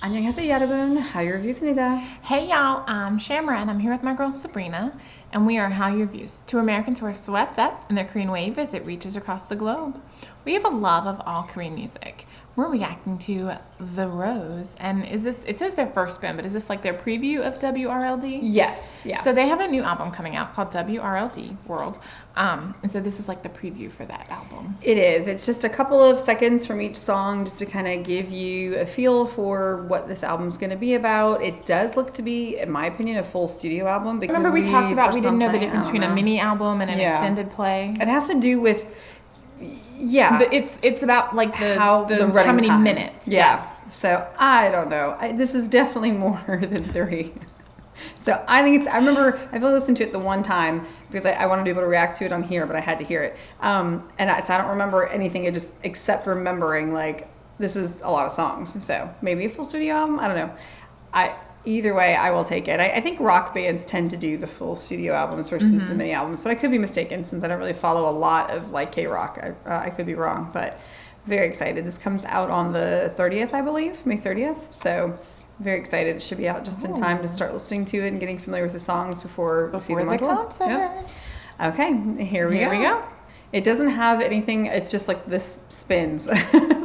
안녕하세요, 여러분. Hallyu Reviews-입니다. Hey y'all, I'm Shamra and I'm here with my girl Sabrina, and we are Hallyu Reviews, two Americans who are swept up in their Korean wave as it reaches across the globe. We have a love of all Korean music. We're reacting to The Rose, and it says their first spin, but is this like their preview of WRLD? Yes, yeah. So they have a new album coming out called WRLD, World, and so this is like the preview for that album. It is. It's just a couple of seconds from each song just to kind of give you a feel for what this album's going to be about. It does look to be, in my opinion, a full studio album. Remember we talked about we didn't know the difference between a mini album and an extended play? It has to do with, yeah. It's about like the how many time. minutes. Yeah. Yes. So I don't know. This is definitely more than 3. So I think I've only listened to it the one time because I wanted to be able to react to it on here, but I had to hear it. So I don't remember anything except remembering like this is a lot of songs. So maybe a full studio album. I don't know. Either way, I will take it. I think rock bands tend to do the full studio albums versus the mini albums, but I could be mistaken since I don't really follow a lot of like K-rock. I could be wrong, but very excited. This comes out on the 30th, I believe, May 30th. So very excited. It should be out just in time to start listening to it and getting familiar with the songs before we see them the concert. Yep. Okay, here we go. It doesn't have anything. It's just like this spins.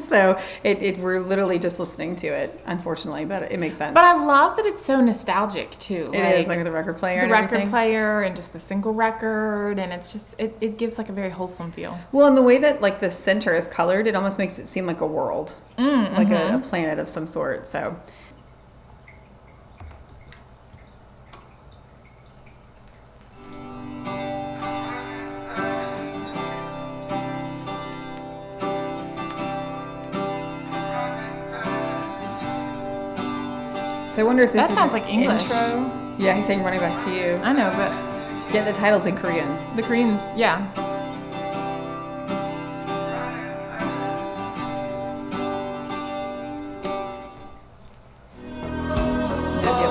So we're literally just listening to it, unfortunately, but it makes sense. But I love that it's so nostalgic too. It is like the record player. The record player and just the single record, and it's just it gives like a very wholesome feel. Well, and the way that like the center is colored, it almost makes it seem like a world, like a planet of some sort. So. So I wonder if this sounds like English. Intro. Yeah, he's saying running back to you. I know, but yeah, the title's in Korean. The Korean, yeah.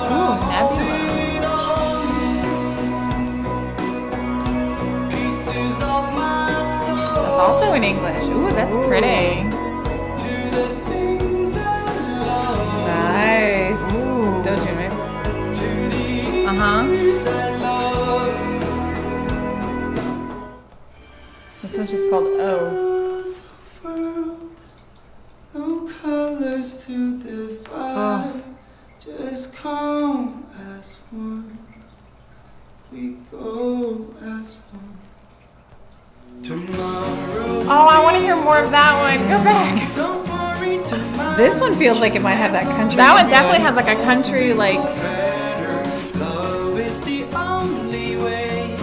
Ooh, Nebula. That's also in English. Ooh, that's pretty. Nice. Ooh. Still Jimmy. This one's just called Oh. No colors to divide. Just come as one. We go as one. Tomorrow. Oh, I want to hear more of that one. Go back. Don't worry tomorrow. This one feels like it might have that country. That one definitely has like a country like. Love is the only way.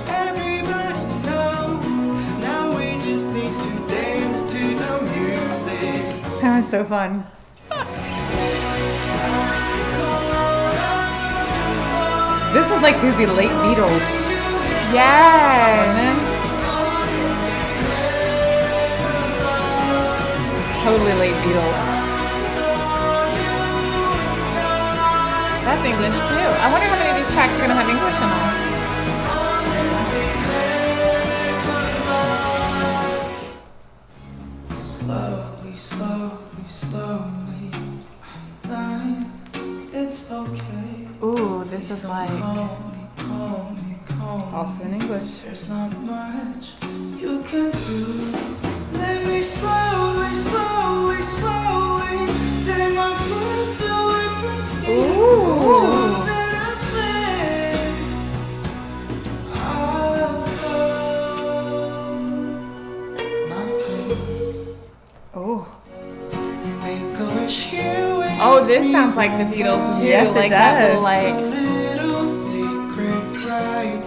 Everybody knows. Now we just need to dance to the music. That one's so fun. This was like the late Beatles. Yes. Totally late Beatles. That's English too. I wonder how many of these tracks are going to have English in them. Slowly, slowly, slowly. I'm blind. It's okay. Ooh, this is like. Call me. Also in English. There's not much you can do. Let me slowly, slowly, slowly take my breath away from you. Ooh. To a better place. I'll go. My pain. Oh. Make a wish here with Oh, this sounds like the Beatles too. Yes, it like that does. little, a like. little secret pride.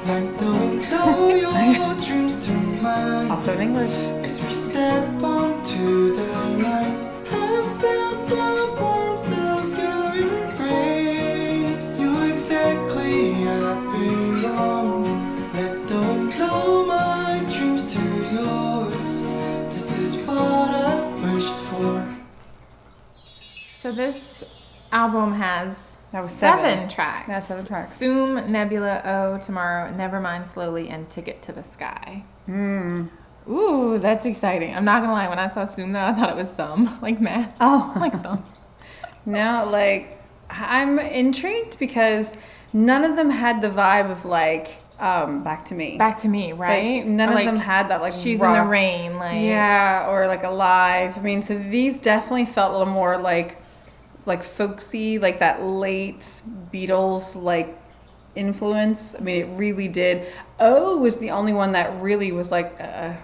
Like the window your dreams to mine. Also in English. As we step onto the light, I felt the warmth of your embrace. You're exactly I belong. Let the wind blow my dreams to yours. This is what I wished for. So this album has That was 7 tracks. That's 7 tracks. Zoom, Nebula, Oh, Tomorrow, Nevermind, Slowly, and Ticket to the Sky. Ooh, that's exciting. I'm not gonna lie. When I saw Zoom though, I thought it was some like math. Oh. Like some. No, like I'm intrigued because none of them had the vibe of like Back to Me. Back to Me, right? Like, none Or, of them had that like She's rock, in the Rain, like yeah, or like Alive. I mean, so these definitely felt a little more like folksy, like that late Beatles like influence. I mean, it really did. Oh, was the only one that really was like,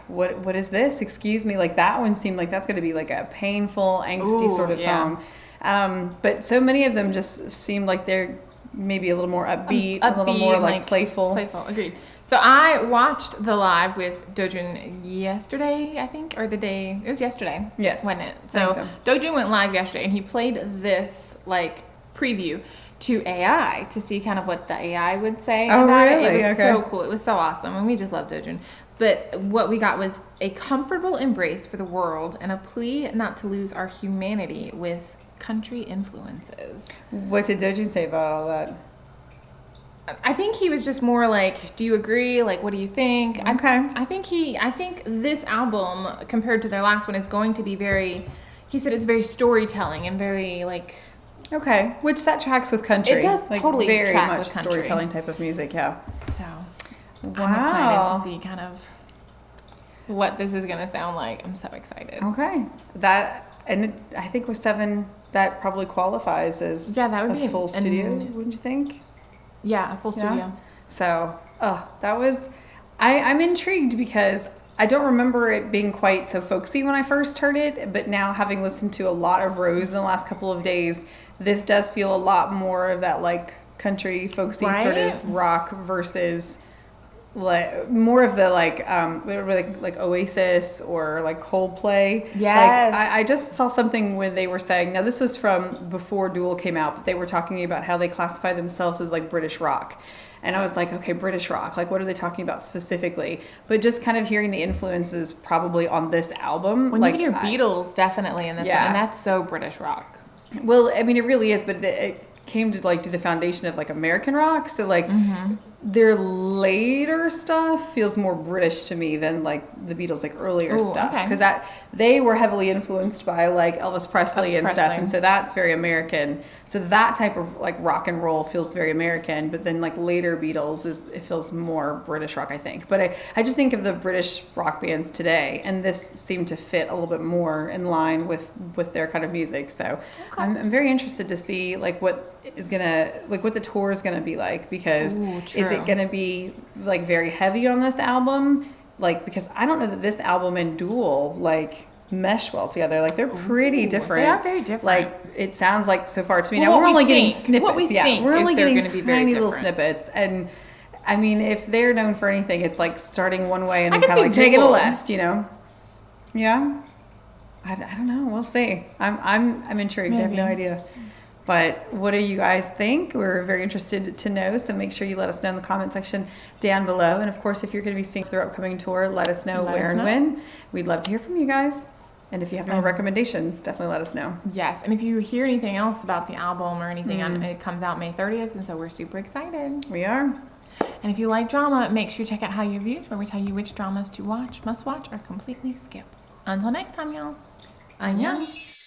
what is this? Excuse me. Like that one seemed like that's going to be like a painful, angsty Ooh, sort of yeah. song. But so many of them just seemed like they're maybe a little more upbeat, a little upbeat, more like playful. Playful, agreed. So I watched the live with Dojun yesterday, I think, or the day, it was yesterday. Yes, Wasn't it? I So, think Dojun went live yesterday and he played this like preview to AI to see kind of what the AI would say Oh, about really? it. It was Okay. so cool. It was so awesome. And we just love Dojun. But what we got was a comfortable embrace for the world and a plea not to lose our humanity with country influences. What did Dojun say about all that? I think he was just more like, do you agree? Like, what do you think? Okay. I think this album compared to their last one is going to be he said it's very storytelling and very like. Okay, which that tracks with country. It does like, totally very track much with country. storytelling type of music. Yeah. So, I'm Wow. excited to see kind of what this is going to sound like. I'm so excited. Okay, I think with 7, that probably qualifies as Yeah, that would a be full studio. Wouldn't you think? Yeah, a full studio. Yeah. So, that was. I'm intrigued because I don't remember it being quite so folksy when I first heard it, but now having listened to a lot of Rose in the last couple of days, this does feel a lot more of that like country folksy sort Right? of rock versus like more of the like Oasis or like Coldplay. Yes. Like I just saw something when they were saying, now this was from before Duel came out, but they were talking about how they classify themselves as like British rock. And I was like, okay, British rock, like what are they talking about specifically? But just kind of hearing the influences probably on this album. When like, you can hear Beatles definitely in this Yeah. one, and that's so British rock. well, I mean, it really is, but it came to like do the foundation of like American rock. So like their later stuff feels more British to me than like the Beatles' like earlier Ooh, stuff, okay. because that they were heavily influenced by like Elvis Presley Elvis and stuff, Presley. and so that's very American. So that type of like rock and roll feels very American, but then like later Beatles it feels more British rock, I think. But I just think of the British rock bands today, and this seemed to fit a little bit more in line with their kind of music. So Okay. I'm very interested to see like what the tour is gonna be like, because Ooh, is true. it gonna be like very heavy on this album? Like, because I don't know that this album and Duel like mesh well together. Like they're pretty different. They are very different. Like it sounds like so far to me. Well, Now what we're we only getting think- snippets. what we Yeah, think we're is only they're getting gonna be very tiny little different. snippets. And I mean, if they're known for anything, it's like starting one way and I then could kind of see like taking a Duel. left. You know? Yeah. I don't know. We'll see. I'm intrigued. I have no Maybe. idea. But what do you guys think? We're very interested to know, so make sure you let us know in the comment section down below. And of course, if you're going to be seeing their upcoming tour, let us know Let where us and know. when. We'd love to hear from you guys. And if you have no recommendations, definitely let us know. Yes, and if you hear anything else about the album or anything, it comes out May 30th, and so we're super excited. We are. And if you like drama, make sure you check out Hallyu Reviews, where we tell you which dramas to watch, must watch, or completely skip. Until next time, y'all. Annyeong.